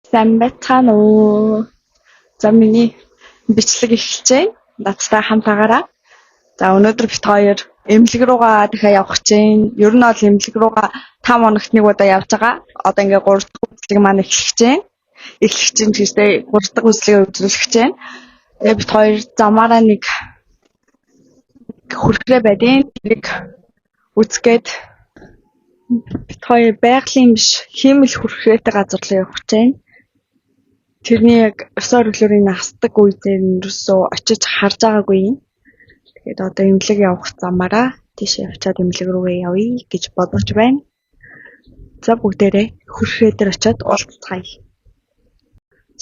Сайн байцгаана уу. За миний бичлэг эхэлж байна. Надтай хамтаагаараа. За өнөөдөр бит хоёр эмнэлэг руугаа дахиад явах гэж байна. Ер нь бол эмнэлэг руугаа 5 хоногт нэг удаа явж байгаа. Одоо ингээ 3 дахь үзлэг маань эхлэх гэж байна. Эхлэх чинь гэхдээ 3 дахь үзлэгээ үзүүлэх гэж байна. Тэгээ бит хоёр замаараа нэг хүрхрээ байдیں۔ Тэрийг үзгээд бит хоёр байгалийн биш хиймэл хүрхрээтэй газар руу явах гэж байна. Тэрний яг ёсоор өглөөрийн насдаг үе дээр нэрсөө очиж харж байгаагүй юм. Тэгээд одоо эмнэлэг явах замаараа тийш явчаад эмнэлэг рүүгээ явъя гэж бодож байна. За бүгдээрээ хүрхрээ дээр очиод уулзцгаая.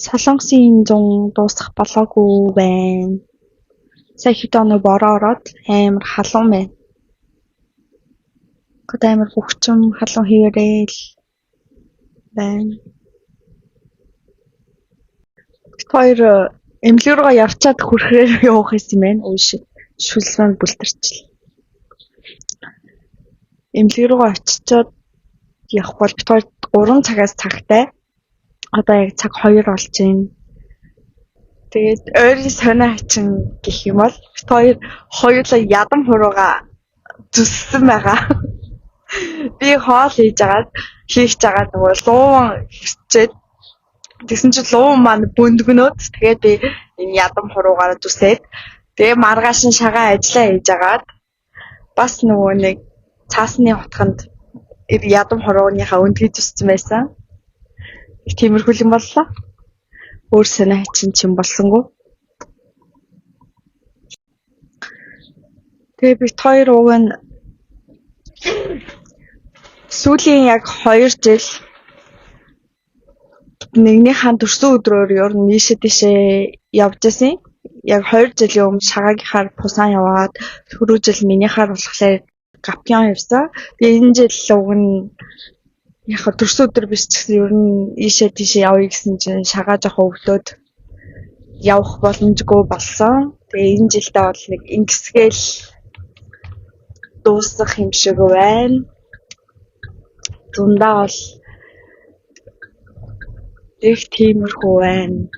Солонгосын 100 дуусах болоогүй байна. Сая хэд оноо бороо ороод амар халуун байна. Гот амар хөвчм халуун хийгээл байна. Хоёр эмнэлэг рүүгээ явчаад хүрхрээр явах гэсэн юм байна. Өө ши шүлсмэн бүлтэрчл. Эмнэлэг рүүгээ очичоод явах бол бит хоёр 3 цагаас цагтай. Одоо яг цаг 2 болж байна. Тэгээд ойрын сонио хачин гэх юм бол бит хоёр хоёулаа ядам хурууга зүссэн байгаа. Би хоол хийж агаад нөгөө луун хичээд тэгсэн чинь луун маань бөндгөнөөд тэгээд би энэ ядам хуруугаараа зүсээд тэгээ маргааш нь шагаа ажиллаа хийж агаад бас нөгөө нэг цаасны утганд ядам хурууныхаа өндгийг зүссэн байсан. Тиймэрхүү юм боллоо. Өөр сонио хачин ч юм болсонгүй. Тэгээ бит хоёр уг нь сүүлийн яг 2 жил нэгнийхээ төрсөн өдрөөр ер нь ийшээ явж байсан. Яг 2 жилийн өмнө шагаагийнхаар Пусан яваад түрүү жил минийхаар болохоор Гапян явсан. Тэгээ энэ жил уг нь яг төрсөн өдөр биш ч гэсэн ер нь ийшээ тийшээ явъя гэсэн чинь шагаа жоохон өвлөөд явах боломжгүй болсон. Тэгээ энэ жилдээ бол нэг ингэсгээл дуусах юм шиг байна. Дундаа бол их тиймэрхүү байна.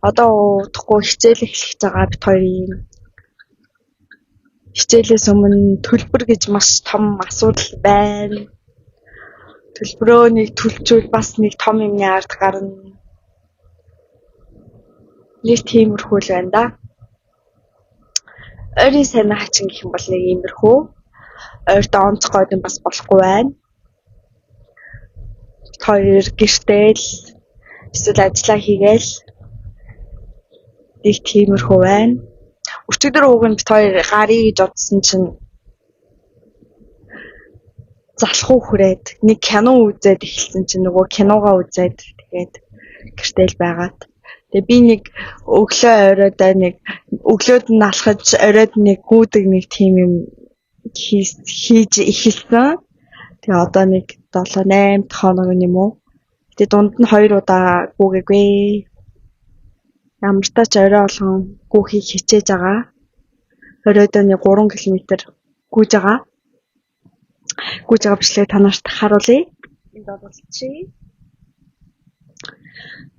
Одоо удахгүй хичээл эхлэх байгаа бит хоёрын. Хичээлээс өмнө төлбөр гэж маш том асуудал байна. Төлбөрөө нэг төлчүүл бас нэг том юмны ард гарна. Нэг тиймэрхүү л байна да. Ойрын сонио хачин гэх юм бол нэг иймэрхүү. Ойртоо онцгойд нь бас болохгүй байна. Хоёр гэртэл эсвэл ажиллаа хийгээл нэг тиймэрхүү байна. Өчигдөр уг нь бит хоёр гарыг гэж бодсон чинь залхуу хүрээд нэг кино үзээд эхэлсэн чинь нөгөө киногоо үзээд тэгээд гэртэл байгаад. Тэгээ би нэг өглөөд нь алхаж оройд нэг гүйдэг нэг тийм юм хийж эхэлсэн. Тэгээ одоо нэг 7-8 дахь хоног юм уу. Тэгээ дунд нь 2 удаа гүйгээгүй. Ямар тач орой болгон гүйхийг хичээж байгаа. Оройдоо нэг 3 км гүйж байгаа. Гүйж байгаа бичлэгийг танаарт харуулъя. Энд оруулчих.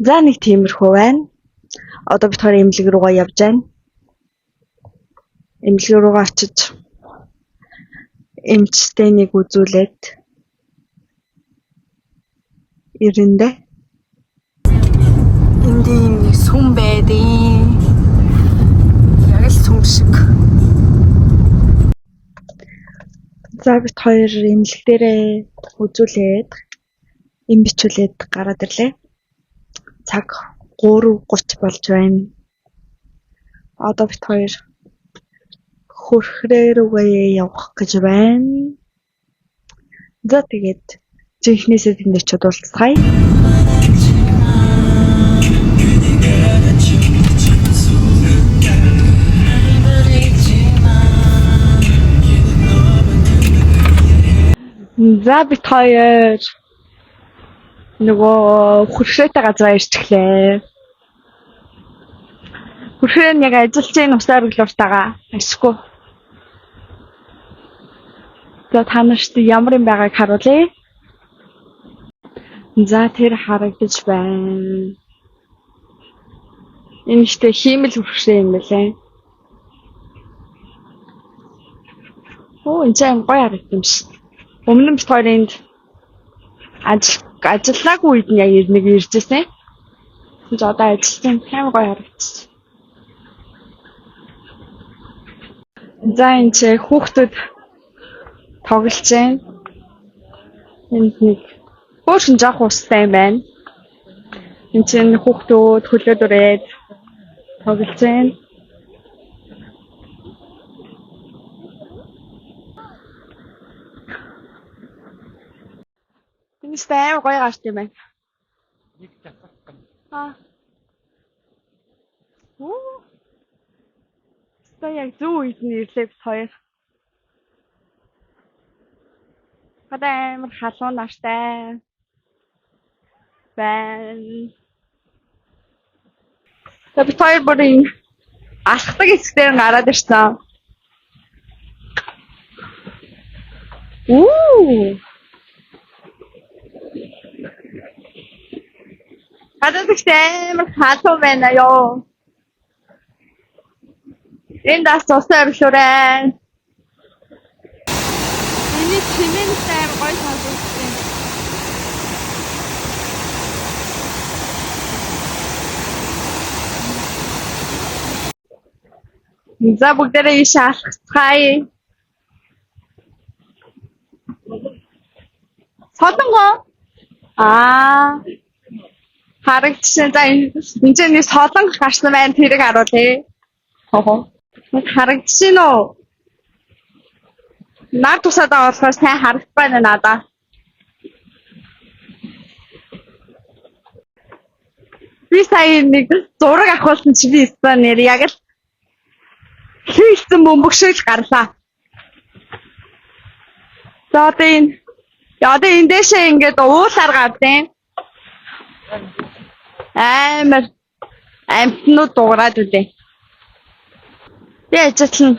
За нэг тиймэрхүү байна. Одоо бит хоёр эмнэлэг руугаа явж байна. Эмнэлэг руугаа очиж эмчтэй нэг үзүүлээд ирэндээ энд нэг сүм байдیں۔ Яг л сүм шиг. За бит хоёр эмнэлэг дээрээ үзүүлээд эм бичүүлээд гараад ирлээ. Цаг 3:30 болж байна. Одоо бит хоёр хүрхрээ рүүгээ явах гэж байна. За тэгээд жинхнээсээ тэнд очиод уулзцгаая. За бит хоёр нөгөө хүрхрээтэй газар ирчихлээ. Хүрхрээ нь яг ажиллаж байгаа усаар өглөөртаага ашгүй. За та нарт ямар юм байгааг харуулъя. За тэр харагдаж байна. Энэ ихтэй хиймэл хөвшөө юм байлаа. Оо энэ ч гоё харагдсан юм шиг. Өмнө нь бид хоёр энд ажиллаагүй үед нь яг нэг иржсэн. Тэгж одоо ажилласан амар гоё харагдсан. За энэ ч хүүхдүүд тоглож байна. Энд нэг хөөрхөн жоох устай юм байна. Энд чинь хүүхдүүд хөлөөд өрөөд тоглож байна. Энэ ч амар гоё гарч юм байна. Оо. Яг зүү үед нь ирлээ бид хоёр. Одоо амар халуун нартай байна. Бид хоёр бүр энэ алхдаг хэсгээр гараад ирсэн. Оо. Гадаад амар халуун байна ёо. Энэ дас цус өргөлөөрэй. Миний чимээтэй амар гоё сонсогдсон. За бүгдээрээ иш алхацгаая. Солонгоо. Харагдсан. За энэ нэг солонго гарсан байна. Тэрийг харуулъя. Хоо. Харагдсан уу? Наад тусаад байгаа болохоор сайн харагдах байна надаа. Би сая нэг зураг авахулсан чи би өстө нэр яг л хийсэн бөмбөгшөөл гарлаа. За одоо энэ дэшээ ингээд уулаар гавдیں۔ Амар амтнууд дуурайд үлээ. Би ажиглан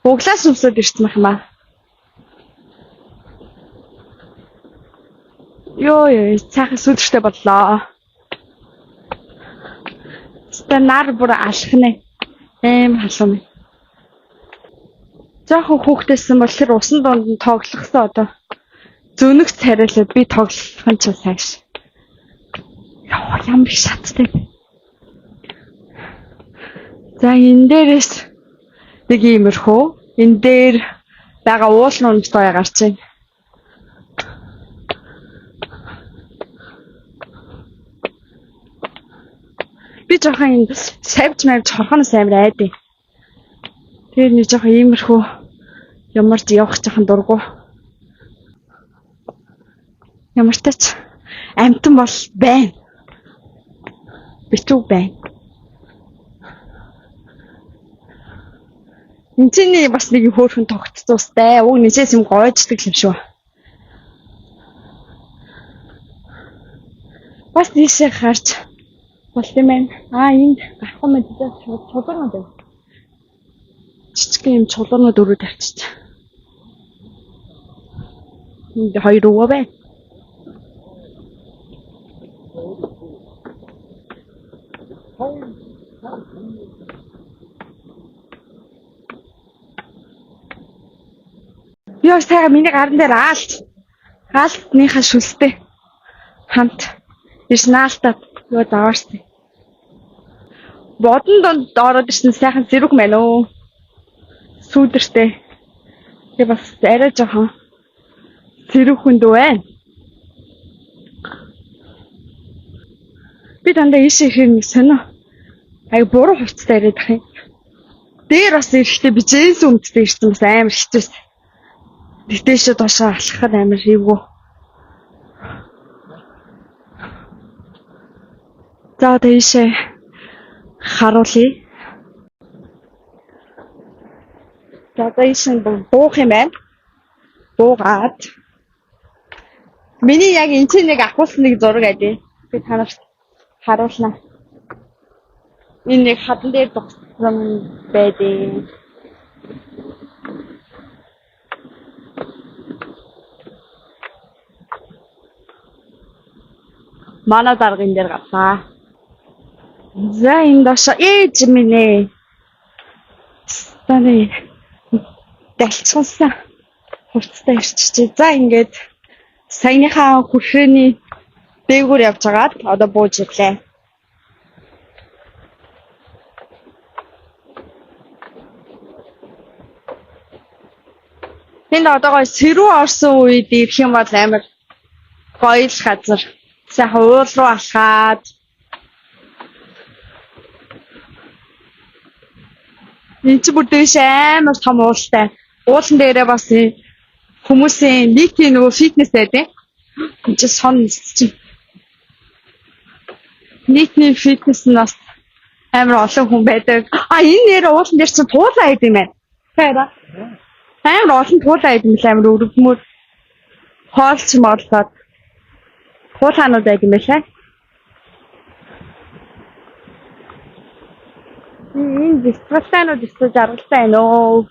углаас өмсөд ирсэн юм аа. Йоо цаахан сүлжтэй боллоо. Тэ нар бүр алхнаа. Халуун. Жохон хүүхдээсэн бол тэр усан донд нь тоглохсон одоо. Зөнөх царайлаад би тоглох нь ч сайш. Яа ямар их шаттай. За энэ дээрээс нэг иймэрхүү. Энэ дээр байгаа уулын унд тоё гарч байна. Би жоохон энэ савж хорхоноос амар айдээ. Тэр нэг жоохон иймэрхүү ямарч явах жоохон дургу. Ямар ч тач амтан бол байна. Бичиг байна. Энд чинь бас нэг хөөрхөн тогтцоостай. Уг нэжээс юм гоождаг юм шүү. Бас тийшээ харж болт юм байна. Энд гарах юм даа чулуурнууд байна. Жижиг юм чулуурнууд өрөө тавьчих. Энд хоёр өвөө байна. Яа сайга миний гарын дээр аалтныхаа шүлстэй хамт ирс наалтаа юу даваарсан. Бодон донд ороод ирсэн сайхан зэрэг мэн үү. Сүүдэртэй. Тэгээ бас арай жоохон зэрэг хүнд байна. Би дандаа ийшээ ихээр нэг сонио. Буруу хувцастай яриад ах юм. Дээр бас ирэхдээ би джинс өмдтэй ирсэн бас амар хичээс. Тэтэшээ доошоо алхахад амар хийвгүй. За одоо ийшээ харуулъя. За одоо ийшээ буух юм байна. Буугаад. Миний яг энэ чинь нэг авахулсан нэг зураг айдээ. Би танарт харуулнаа. Энэ нэг хадан дээр дугсан байдیں۔ Манай даргын дээр гарлаа. За энэ доошо ээж минь ээ. Станы далчсан хувцастай ирчихжээ. За ингээд саяныхаа хүрхээний дээгүүр явж байгаад одоо бууж ирлээ. Энд одоогоо сэрүү орсон үед ирэх юм бол амар гоё л газар. Сайхан уул руу алхаад энэ ч бүр дэвш амар том уултай. Уулан дээрээ бас хүмүүсийн нийтийн нөгөө фитнес байдаг. Энд ч сон чи. Нийтний фитнес нь бас амар олон хүн байдаг. Энэ нэр уулан дээр чинь туулаа байд юм байна. Хайра. Амар олон туулаа байд юм л амар өргөмөр хоолч морлоод туулаанууд байд юм байлаа. Энэ бистралтаанууд өстө жаргалтай байна оо.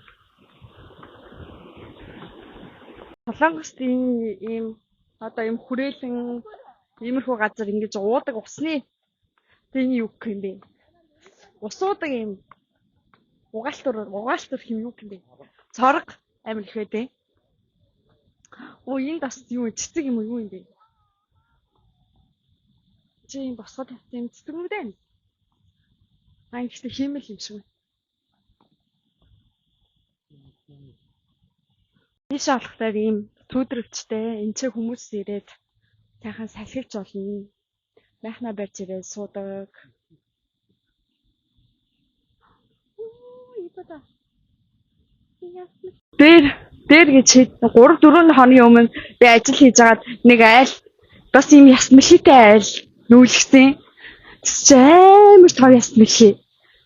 Солонгост ийм одоо ийм хүрээлэн иймэрхүү газар ингэж уудаг усны энэ юу гэх юм бэ? Усуудаг ийм угаалтур хэм юу гэх юм бэ? Цорог амир их байдаг. Оо энд бас юу цэцэг юм уу юу юм бэ? Чи энэ босгоод тавьсан цэцэг юм дээ. Гэхдээ хиймэл юм шиг. Ийш олохтой ийм түүдрэгчтэй энэ ч хүмүүс ирээд сайхан салхилж болно. Майхна барьж ирээд суудаг. Дээр гэж 3-4 хоногийн өмнө би ажил хийж байгаад нэг айл бас ийм ясмэлхийтэй айл нүүлгсэн. Тэс амар том ясмэлхий.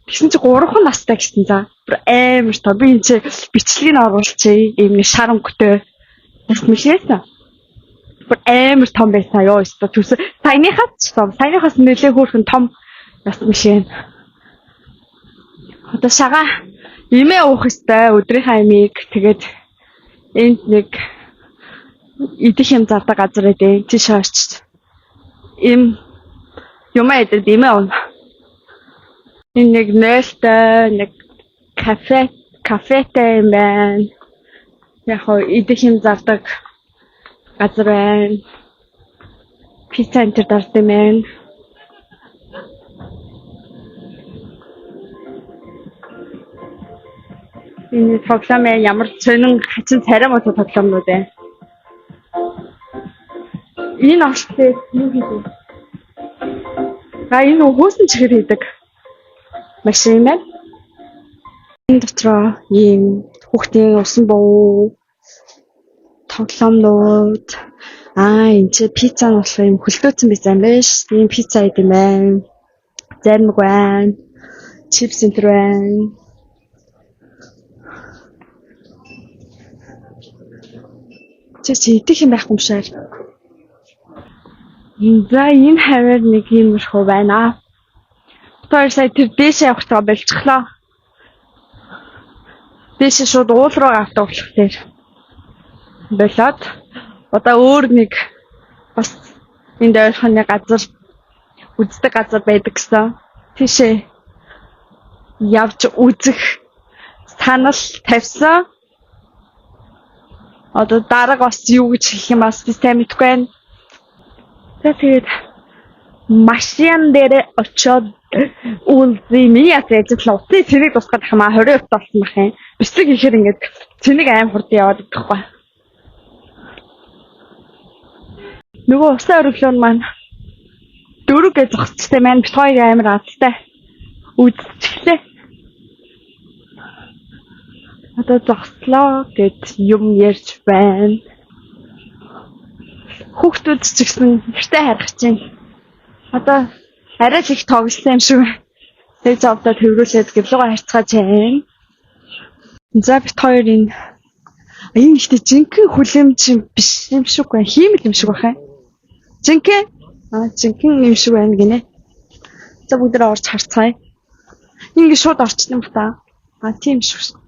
Тэгсэн чи 3 настай гэсэн за. Амар том. Би энэ чи бичлэгийг оруулчихъя. Ийм нэг шар өнгөтэй ясмэлхийсэн. Амар том байсан ёо өстө төс. Саяныхаас нэлээ хөөрхөн том ясмэлхий. Одоо шагаа имээ уух ёстой өдрийнхаа имийг тэгээд энд нэг идэх юм зардаг газар байдیں۔ Тийш очиж им юмаа идээд имээ уuna. Энэ нэг нээлттэй нэг кафетэй юм байна. Яг хоо идэх юм зардаг газар байна. Пицца энтер дард юм байна. Энэ тоглоом ямар сонин хачин царай мото тоглоомнууд байна. Энэ орчтой юу хийдэг? Энэ хөөсөн чихэр хийдэг машин байна. Энэ дотроо ийм хүүхдийн усан буу тоглоомнууд энэ чи пицца нь болохоор ийм хөлтөөцөн пицца юм байна ш. Ийм пицца идэм байна. Зармаг байна. Чипс энтер байна. Чи идэх юм байхгүй юм шиг. За энэ хавар нэг иймэрхүү байна. Тэр сая тэр дэше явахтаа болчихлоо. Дэше шууд уул руу автаа болох дээр. Болоод одоо өөр нэг бас энд ойрхоны газар үздэг газар байдаг гэсэн. Тийшээ явж үзэх санал тавьсан. Одоо дараг бас юу гэж хэлэх юм бас би сайн мэдэхгүй байна. Тэгээд машин дээр очиод үлзий миний ажил утны цэнийг тусгаад хамаа 20% болсон бах юм. Бисэг ихээр ингээд цэнийг аим хурдан яваад идэхгүй. Нөгөө усан ориглон маань 4 гэж зогсчихсан маань бит хоёр амар азтай. Үзчихлээ. Одоо зогслоо гэд юм ярьж байна. Хүүхдүүд ч гэсэн ихтэй харах чинь. Одоо арай л их тоглосон юм шиг байна. Тэг зовдоо төврүүлээд гэвлүүгээ харцгааж байна. За бит хоёр энэ ихтэй жинхэнэ хүлэмж биш юм шиг байна. Хиймэл юм шиг байна. Жинхэнэ юм шиг байна гинэ. За бүгдээ орж харцгаая. Ингээ шууд орчихсон юм ба та. Тийм шүү.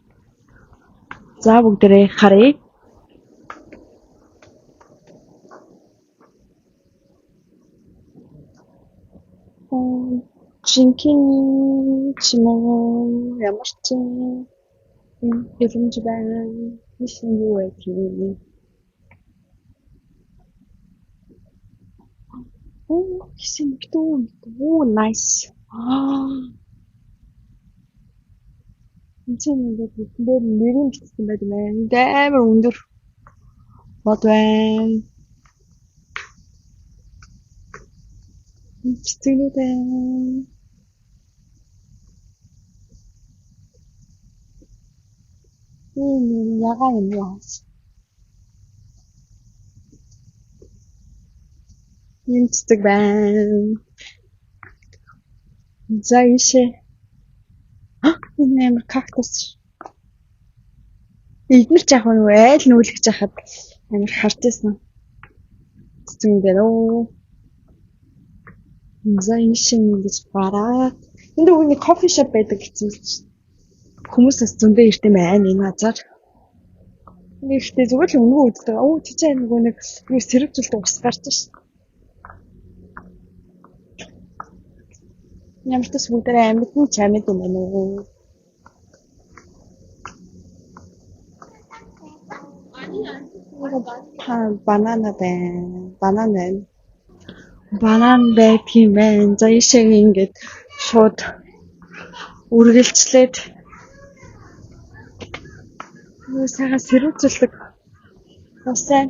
За бүгдээ харъя. Жинхэнэ ч юм уу ямар ч боломж байна. Хийсэн юу вэ тийм. Хийсэн битүү. Nice. Энэ чинь ингээд дээр нэрийн бичсэн байдаг байна. Амар өндөр бод байна. Цэцгнүүд байна. Ягаа юм яа. Энэ цэцэг байна. За ийшээ. Энэ амар кактус. Эдгээр ч яг нь айл нүүлгэж хахад амар хартайсан. Цэцэг юм байна оо. За ийшээ ингэж бараад. Энд үгүй кофе шоп байдаг гэсэн л чинь. Хүмүүсээс зөндөө ирдэг байна энэ газар. Нэгтэй зүгээр л өнгөө үздэг. Тийч нөгөө нэг сэрвжилт ус гарч ш. Ямар ч бас бүгдээ амьд чамд юм байна уу? Банана байна. Банан байдгийн байна. За ийшээ ингээд шууд үргэлжлээд сайхан сэрүүцэлдэг. Усаа.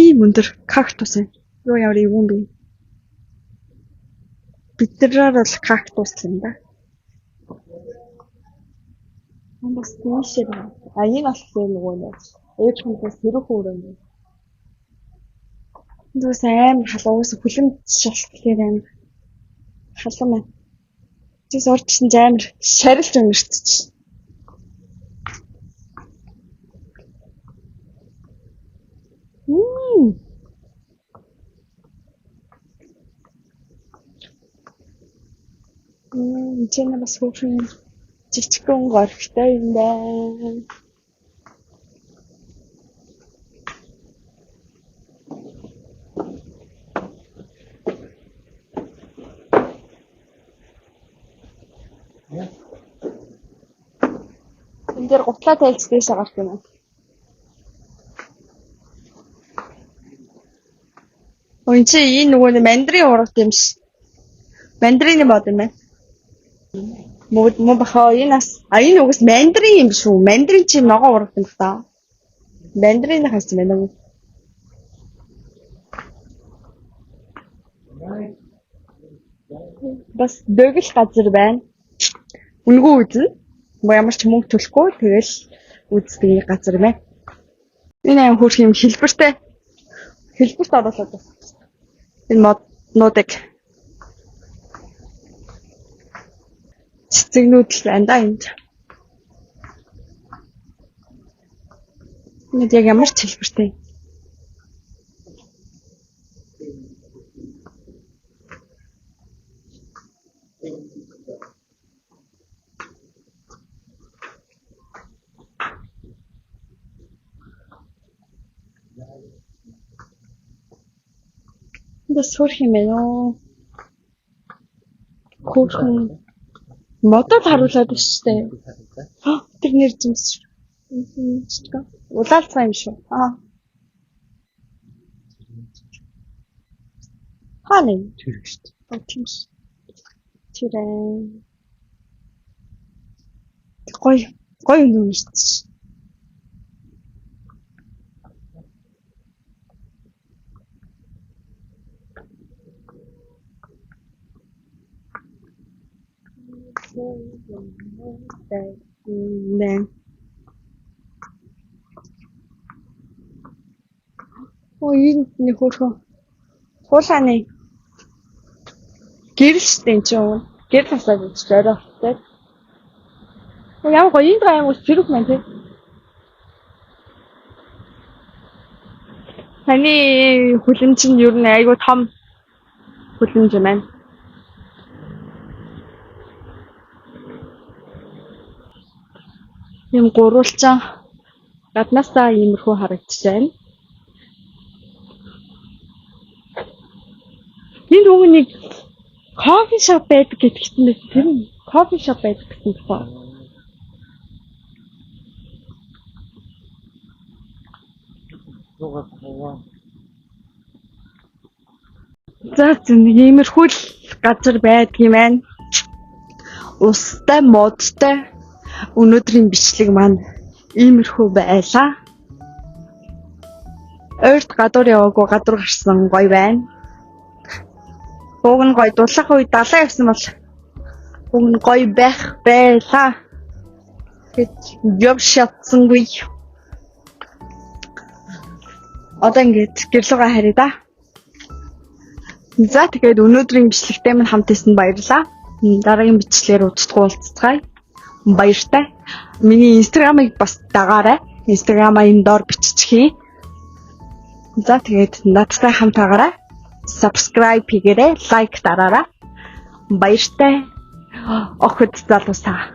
Ийм өндөр кактус байна. Юу ямар юм бэ? Бидрээр бол кактус юм да. Бас тийшээ байна. Энэ болохоор нөгөө нэг ээж хүнээс сэрүүх өрөөнд. Дүүс амар халуус хүлэмж шалтгаалаар амар халуун байна. Тэс орчихсон амар шарилж өнгөрчих. Эцэг бас хөөрхөн жижигхэн горхтой юм байна. Энд дээр гутлаа тайлж дэшээ гарах юм. Өн чи энэ нөгөө мандрин урагт юм ш. Мандрины бод юм байна. Муу бахаа энэ нас энэ угс мандрин юм шүү. Мандрин чи ногоо урагт юм та. Мандрины хас юм байна. Бас дөөгөл газар байна. Үнгүү үзнэ. Ямар ч мөнгө төлөхгүй тэгэл үздэг газар мэ. Энэ аим хөрх юм хэлбэртэй. Хэлбэрт оруулаад байна. Энэ моднуудыг цэцэгнүүд л байна да энд. Энд яг ямар ч хэлбэртэй. Бас хөрх юм байна уу? Хөрхөн модод харуулад байна шүү дээ. Тэр нэр зэмс. Улаалцсан юм шүү. Хаана юм? Тэр шүү дээ. Тийм ш. Тэр гоё юм шүү дээ. Нэ. Энэ хөрхөн хуулааны гэрэл штэ ч юм. Гэрэл хасаад гэж оройтой. Ямар гоё энэ гайм ус зэрэг мэн тий. Таны хүлэмж нь ер нь айгүй том хүлэмж юм байна. Ийм гурвалжаа гаднаасаа иймэрхүү харагдаж байна. Энэ нөгөө нэг кофе шоп байдаг гэдгийгсэн мэт тэр нь кофе шоп байдаг гэсэн ба. За нэг иймэрхүү л газар байдаг юм байна. Устай модтай өнөөдрийн бичлэг маань иймэрхүү байлаа. Ойрт гадуур яваагүй гадуур гарсан гоё байна. Уг нь гоё дулаах үед далаа явсан бол уг нь гоё байх байлаа. Гэт ёв шатсангүй. Одоо ингээд гэрлүүгээ харъя да. За тэгээд өнөөдрийн бичлэгтэй минь хамт исэн баярлалаа. Дараагийн бичлэгээр уулзцгаая. Баяртай. Миний инстаграмыг бас дагаарай. Инстаграмаа энэ доор биччихье. За тэгээд надтай хамт байгаарай. Subscribe хийгээрэй, лайк дараарай. Баяртай. Охид залуусаа.